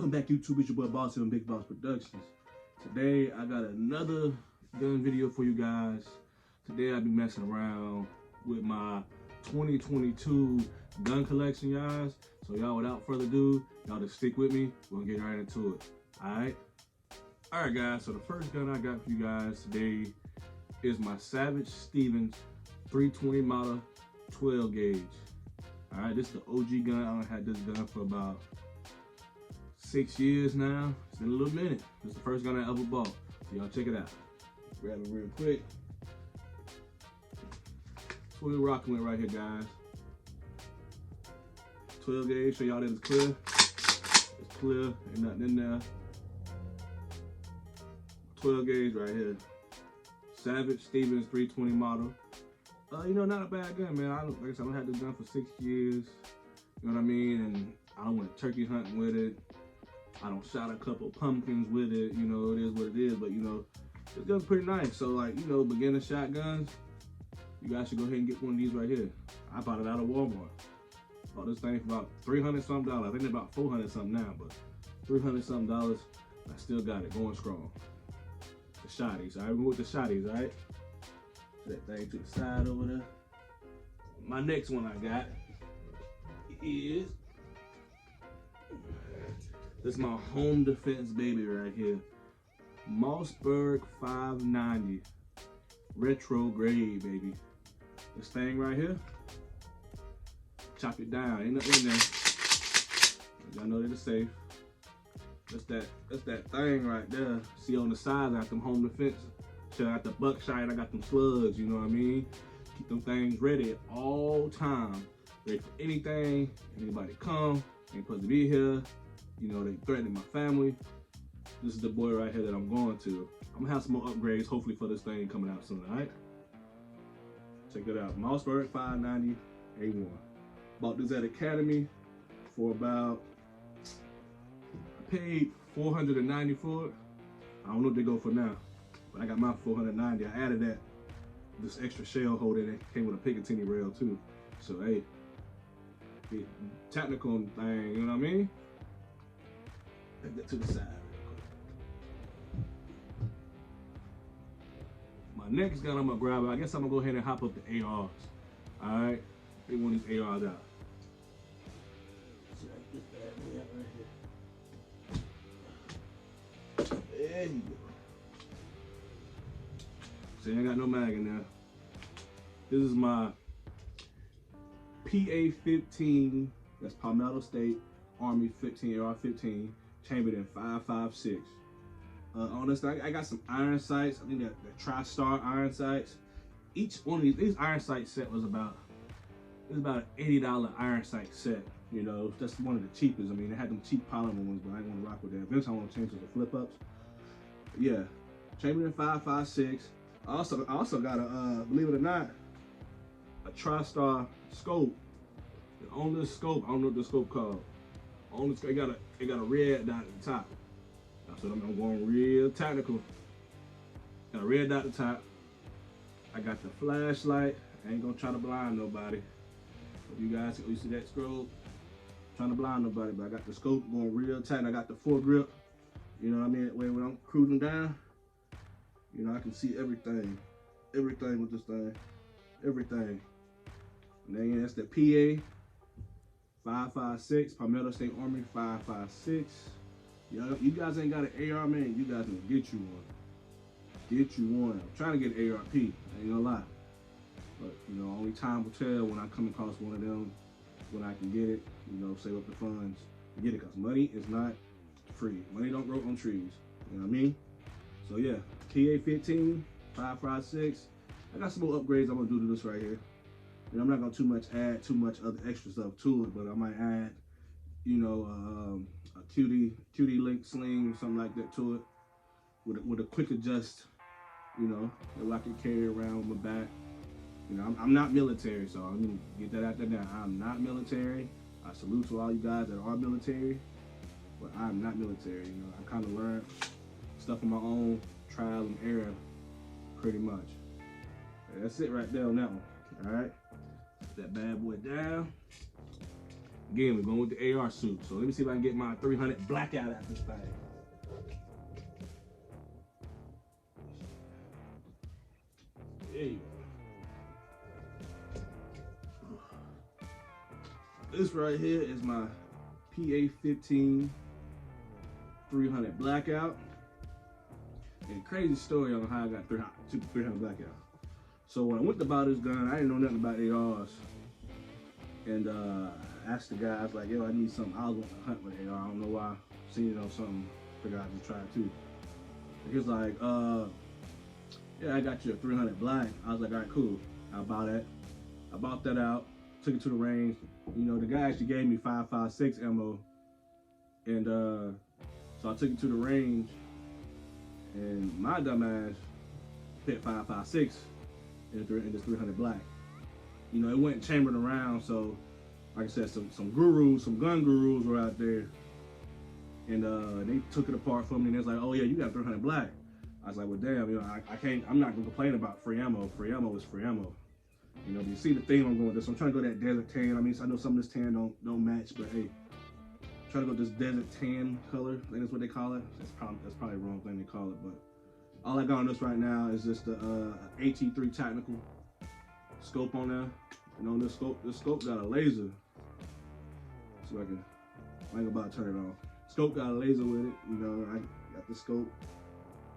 Welcome back, YouTube. It's your boy Boss and Big Boss Productions. Today I got another gun video for you guys. Today I'll be messing around with my 2022 gun collection, guys. So y'all, without further ado, y'all just stick with me. We'll get right into it. Alright guys, so the first gun I got for you guys today is my Savage Stevens 320 model 12 gauge. Alright, this is the OG gun. I had this gun for about 6 years now. It's been a little minute. This is the first gun I ever bought. So y'all check it out. Grab it real quick. That's what we're rocking with right here, guys. 12 gauge, show y'all that it's clear. It's clear, ain't nothing in there. 12 gauge right here. Savage Stevens 320 model. You know, not a bad gun, man. Like I said, I've had this gun for 6 years. You know what I mean? And I don't went turkey hunting with it. I don't shot a couple pumpkins with it. You know, it is what it is. But you know, this gun's pretty nice. So like, you know, beginner shotguns, you guys should go ahead and get one of these right here. I bought it out of Walmart. Bought this thing for about $300 something. I think it's about $400 something now, but $300 something. I still got it going strong. The shotties, alright? We're with the shotties, alright? That thing to the side over there. My next one I got is this is my home defense baby right here. Mossberg 590 retrograde, baby. This thing right here. Chop it down. Ain't nothing in there. Y'all know that it's safe. That's that thing right there. See on the sides, I got them home defense. I got the buckshot, I got them slugs, you know what I mean? Keep them things ready at all times. Ready for anything, anybody come, ain't supposed to be here. You know, they threatening my family. This is the boy right here that I'm going to. I'm gonna have some more upgrades, hopefully, for this thing coming out soon, all right? Check it out, Mossberg 590 A1. Bought this at Academy for about, I paid $490 for it. I don't know what they go for now. I got my 490. I added this extra shell holder that came with a Picatinny rail too. So hey, technical thing, you know what I mean? Take that to the side real quick. My next gun I'm gonna grab, I guess I'm gonna go ahead and hop up the ARs. Alright, take one of these ARs out. Check this bad boy out right here. There you go. See, I ain't got no mag in there. This is my PA-15, that's Palmetto State Army 15, AR-15, chambered in 5.56. On this thing, I got some iron sights. I think that the TriStar iron sights. Each one of these iron sight set was about an $80 iron sight set. You know, that's one of the cheapest. I mean, they had them cheap polymer ones, but I didn't want to rock with that. Eventually, I want to change to the flip ups. Yeah, chambered in 5.56. I also got a, believe it or not, a TriStar scope. And on this scope, I don't know what the scope called. On this, it got a red dot at the top. That's what I'm going real technical. Got a red dot at the top. I got the flashlight. I ain't gonna try to blind nobody. But you guys, you see that scope? Trying to blind nobody, but I got the scope going real tight. And I got the foregrip. You know what I mean? When I'm cruising down. You know, I can see everything with this thing, everything. And then that's the PA 5.56, Palmetto State Army 5.56. You guys ain't got an AR, man. You guys can get you one. Get you one. I'm trying to get an ARP. I ain't gonna lie. But you know, only time will tell when I come across one of them, when I can get it. You know, save up the funds, get it. Cause money is not free. Money don't grow on trees. You know what I mean? So yeah. PA-15, 5.56. I got some more upgrades I'm gonna do to this right here. And I'm not gonna add too much other extra stuff to it, but I might add, you know, a QD link sling or something like that to it, with a quick adjust, you know, that I can carry around with my back. You know, I'm not military, so I'm gonna get that out there now. I'm not military. I salute to all you guys that are military, but I'm not military. You know, I kind of learned stuff on my own. Trial and error, pretty much. And that's it right there on that one. All right, that bad boy down. Again, we're going with the AR suit. So let me see if I can get my 300 blackout at this thing. There you go. This right here is my PA-15 300 blackout. And crazy story on how I got 300 blackout. So when I went to buy this gun, I didn't know nothing about ARs. And I asked the guy, I was like, yo, I need something. I was going to hunt with AR. I don't know why. Seen it on something. Figured I'd just try it too. He was like, yeah, I got you a 300 black. I was like, all right, cool. I'll buy that. I bought that out, took it to the range. You know, the guy actually gave me 5.56 ammo. And so I took it to the range. And my dumb ass hit 5.56 in this 300 black. You know, it went chambered around, so like I said, some gurus, some gun gurus were out there, and they took it apart for me, and they was like, oh yeah, you got 300 black. I was like, well damn, you know, I'm not gonna complain about free ammo. Free ammo is free ammo. You know, but you see the theme I'm going with this. I'm trying to go that desert tan. I mean, I know some of this tan don't match, but hey, I'm trying to go this desert tan color. I think that's what they call it. That's probably the wrong thing they call it, but all I got on this right now is just the AT3 Tactical scope on there. You know, this scope got a laser. So I ain't about to turn it off. Scope got a laser with it. You know, I got the scope,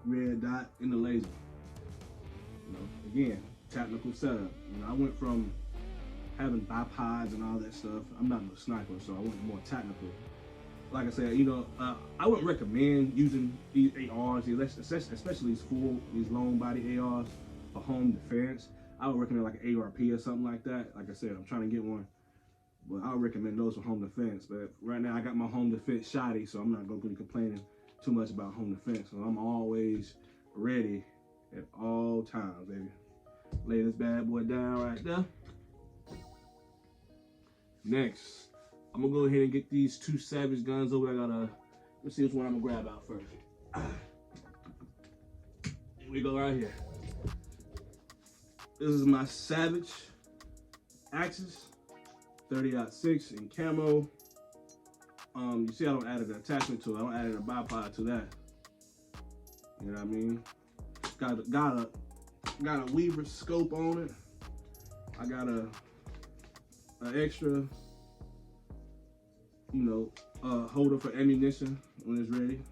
red dot in the laser. You know, again, technical setup. You know, I went from having bipods and all that stuff. I'm not a sniper, so I went more technical. Like I said, you know, I wouldn't recommend using these ARs, especially these long body ARs for home defense. I would recommend like an ARP or something like that. Like I said, I'm trying to get one, but I would recommend those for home defense. But right now I got my home defense shoddy, so I'm not going to be complaining too much about home defense. So I'm always ready at all times, baby. Lay this bad boy down right there. Next, I'm gonna go ahead and get these two Savage guns over. Let's see which one I'm gonna grab out first. Here we go right here. This is my Savage Axis 30-06 in camo. You see I don't add an attachment to it. I don't add a bipod to that. You know what I mean? Got a Weaver scope on it. I got an extra, you know, holder for ammunition when it's ready.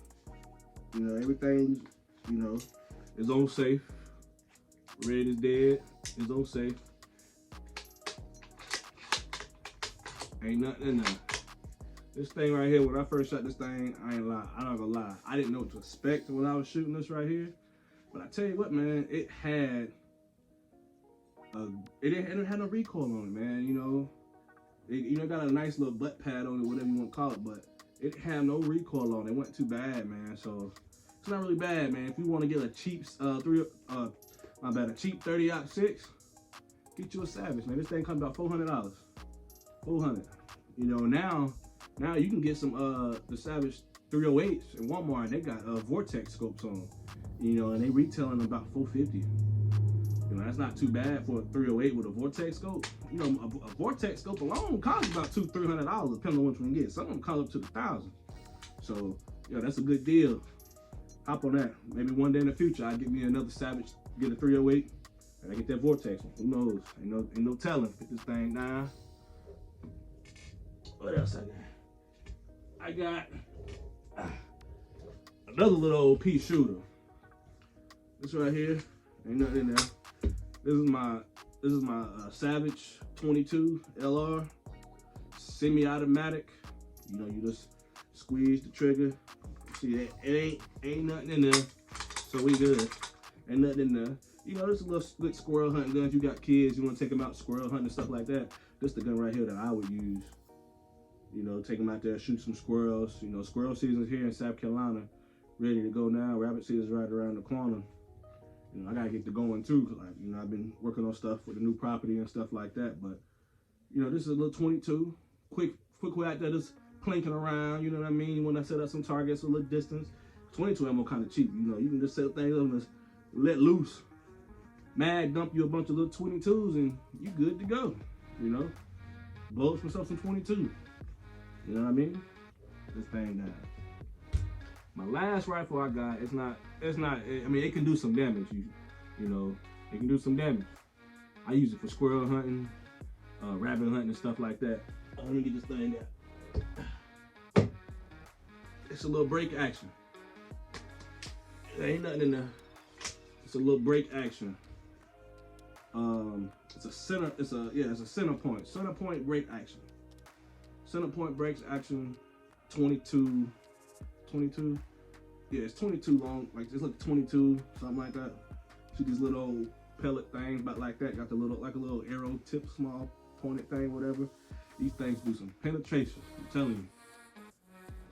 You know, everything, you know, is on safe. Red is dead, is on safe. Ain't nothing in there. This thing right here, when I first shot this thing, I'm not gonna lie. I didn't know what to expect when I was shooting this right here. But I tell you what, man, it didn't have no recoil on it, man. You know, it got a nice little butt pad on it, whatever you want to call it, but it had no recoil on it. It wasn't too bad, man. So it's not really bad, man. If you want to get a cheap a cheap 30-06, get you a Savage, man. This thing comes about $400. $400. You know, now you can get some the Savage 308s in Walmart, and they got Vortex scopes on them. You know, and they retailing about $450. You know, that's not too bad for a 308 with a Vortex scope. You know, a Vortex scope alone costs about $200-$300, depending on which one you get. Some of them cost up to the thousands. So, yeah, that's a good deal. Hop on that. Maybe one day in the future, I'll get me another Savage, get a 308, and I get that Vortex one. Who knows? Ain't no telling. Put this thing down. What else I got? I got another little old pea shooter. This right here, ain't nothing in there. This is my Savage 22 LR, semi-automatic. You know, you just squeeze the trigger. See, it ain't nothing in there, so we good. Ain't nothing in there. You know, there's a little split squirrel hunting guns. You got kids, you want to take them out squirrel hunting and stuff like that. This the gun right here that I would use. You know, take them out there, shoot some squirrels. You know, squirrel season's here in South Carolina, ready to go now. Rabbit season's right around the corner. You know, I gotta get to going too, cause you know, I've been working on stuff with the new property and stuff like that. But you know, this is a little 22, quick way out there, just clinking around. You know what I mean? When I set up some targets a little distance, 22 ammo kind of cheap. You know, you can just set things up and just let loose. Mag dump you a bunch of little 22s and you good to go. You know, blow up some 22. You know what I mean? This thing down. My last rifle I got, it's not, I mean, it can do some damage. You know, it can do some damage. I use it for squirrel hunting, rabbit hunting and stuff like that. Let me get this thing out. It's a little break action. There ain't nothing in there. It's a little break action. It's a center point. Center point break action. Center point breaks action 22. Yeah, it's 22 long. Like it's like 22, something like that. Shoot these little old pellet things, about like that. Got the little, like a little arrow tip, small pointed thing, whatever. These things do some penetration. I'm telling you,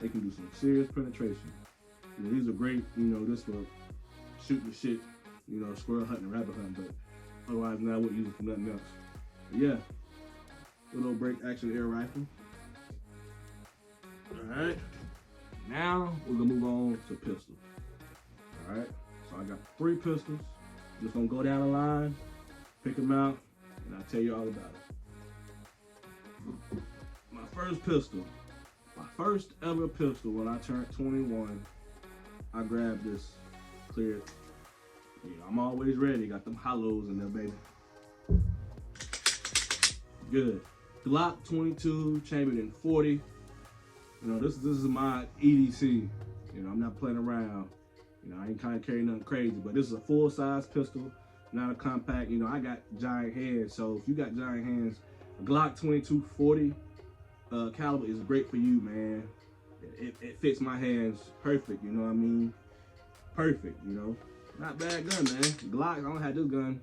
they can do some serious penetration. You know, these are great. You know, this for shooting shit. You know, squirrel hunting, rabbit hunting, but otherwise now I wouldn't use it for nothing else. But yeah, little break action air rifle. All right. Now we're gonna move on to pistols. All right. So I got 3 pistols. Just gonna go down the line, pick them out, and I'll tell you all about it. My first pistol, my first ever pistol when I turned 21, I grabbed this clear. You know, I'm always ready. Got them hollows in there, baby. Good. Glock 22, chambered in 40. You know, this is my EDC. You know, I'm not playing around. You know, I ain't kind of carrying nothing crazy, but this is a full-size pistol, not a compact. You know, I got giant hands, so if you got giant hands, a Glock 22 40 caliber is great for you, man. It fits my hands perfect, you know what I mean? Perfect, you know. Not bad gun, man. Glock, I don't had this gun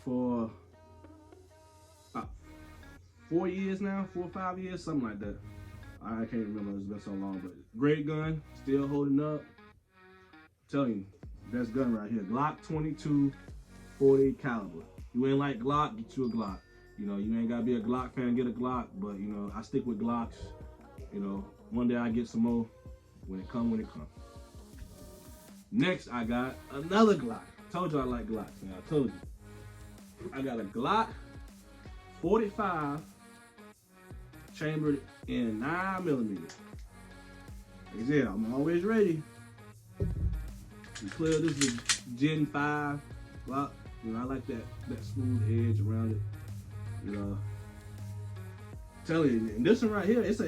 for about 4 years now, 4 or 5 years, something like that. I can't remember, it's been so long, but great gun, still holding up. I'm telling you, best gun right here. Glock 22 40 caliber. You ain't like Glock, get you a Glock. You know, you ain't gotta be a Glock fan, get a Glock, but you know, I stick with Glocks. You know, one day I get some more when it come. Next, I got another Glock. Told you I like Glocks, man. I told you. I got a Glock 45 chambered in 9mm. Like I said, I'm always ready. You clear, this is Gen 5 Glock. You know, I like that smooth edge around it. You know, tell you, and this one right here, it's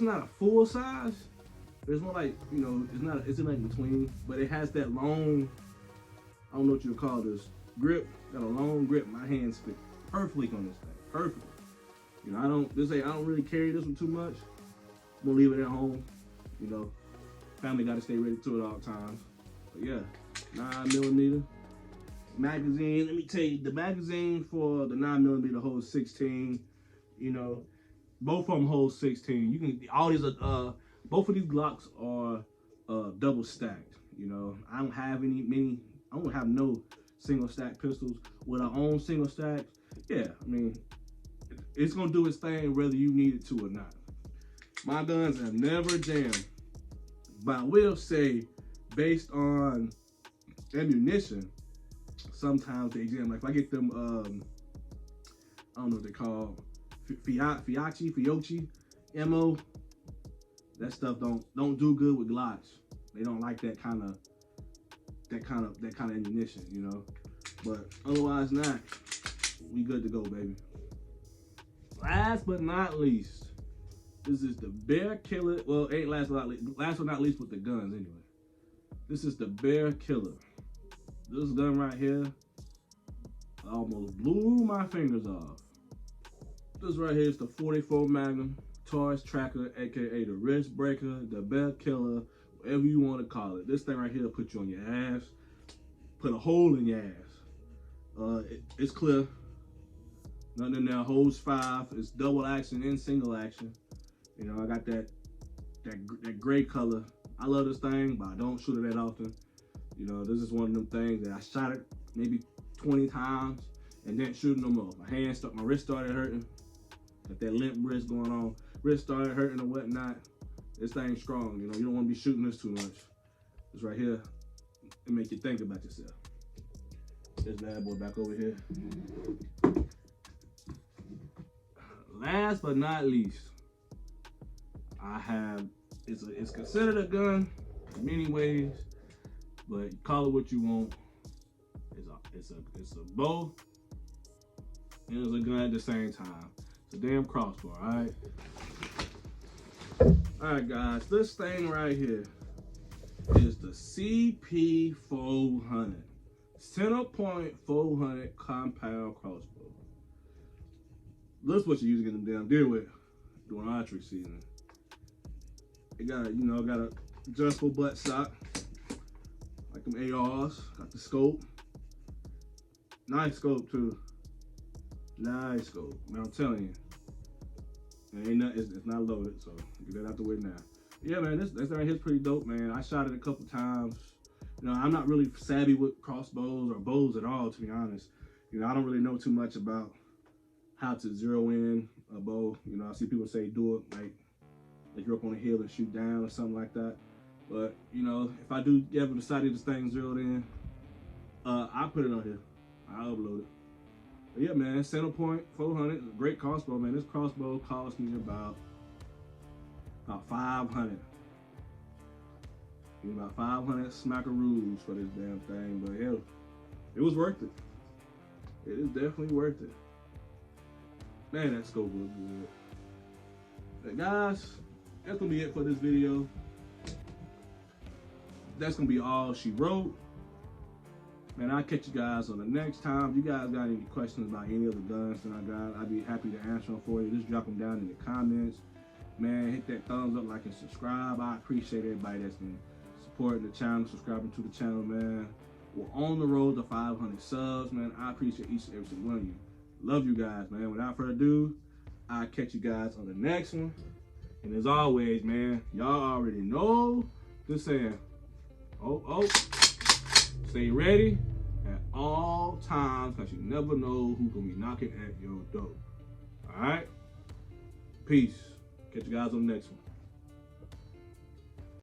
not a full size. It's more like, you know, it's in like between, but it has that long, I don't know what you would call this, grip. Got a long grip. My hands fit perfectly on this thing, perfectly. You know, I don't really carry this one too much. I'm gonna leave it at home. You know, family got to stay ready to it all times. But yeah, 9mm magazine. Let me tell you, the magazine for the 9mm holds 16. You know, both of them hold 16. You can both of these Glocks are double stacked. You know, I don't have I don't have no single stack pistols. With our own single stacks, yeah, I mean, it's gonna do its thing whether you need it to or not. My guns have never jammed, but I will say, based on ammunition, sometimes they jam. Like if I get them, I don't know what they call, Fiocchi ammo. That stuff don't do good with Glocks. They don't like that kind of ammunition, you know. But otherwise not, we good to go, baby. Last but not least, this is the Bear Killer. Well, ain't last but not least with the guns anyway. This is the Bear Killer. This gun right here almost blew my fingers off. This right here is the 44 Magnum Taurus Tracker, aka the Wrist Breaker, the Bear Killer, whatever you want to call it. This thing right here will put you on your ass, put a hole in your ass. It's clear. Nothing in there. Holds 5. It's double action and single action. You know, I got that gray color. I love this thing, but I don't shoot it that often. You know, this is one of them things that I shot it maybe 20 times and didn't shoot no more. My wrist started hurting. Got that limp wrist going on. Wrist started hurting and whatnot. This thing's strong, you know. You don't want to be shooting this too much. This right here, it make you think about yourself. This bad boy back over here. Last but not least, it's considered a gun in many ways, but call it what you want. It's a bow and it's a gun at the same time. It's a damn crossbow, alright? Alright guys, this thing right here is the CP400. Centerpoint 400 compound crossbow. This is what you usually get them damn deer with during archery season. It got a, got a adjustable butt stock, like them ARs. Got the scope. Nice scope too. Nice scope. Man, I'm telling you. It ain't nothing, it's not loaded, so get that out the way now. Yeah, man, this right here's pretty dope, man. I shot it a couple times. I'm not really savvy with crossbows or bows at all, to be honest. I don't really know too much about how to zero in a bow. I see people say do it like you're up on a hill and shoot down or something like that. But, if I do ever decide this thing zeroed in, I'll put it on here. I'll upload it. But yeah, man, Centerpoint 400, a great crossbow, man. This crossbow cost me about $500. About 500 smackaroos for this damn thing, but hell, it was worth it. It is definitely worth it. Man, that scope was good. But guys, that's gonna be it for this video. That's gonna be all she wrote. Man, I'll catch you guys on the next time. If you guys got any questions about any of the guns that I got, I'd be happy to answer them for you. Just drop them down in the comments. Man, hit that thumbs up, like, and subscribe. I appreciate everybody that's been supporting the channel, subscribing to the channel, man. We're on the road to 500 subs, man. I appreciate each and every single one of you. Love you guys, man. Without further ado, I'll catch you guys on the next one. And as always, man, y'all already know the saying. Oh, stay ready at all times, because you never know who's going to be knocking at your door. All right? Peace. Catch you guys on the next one.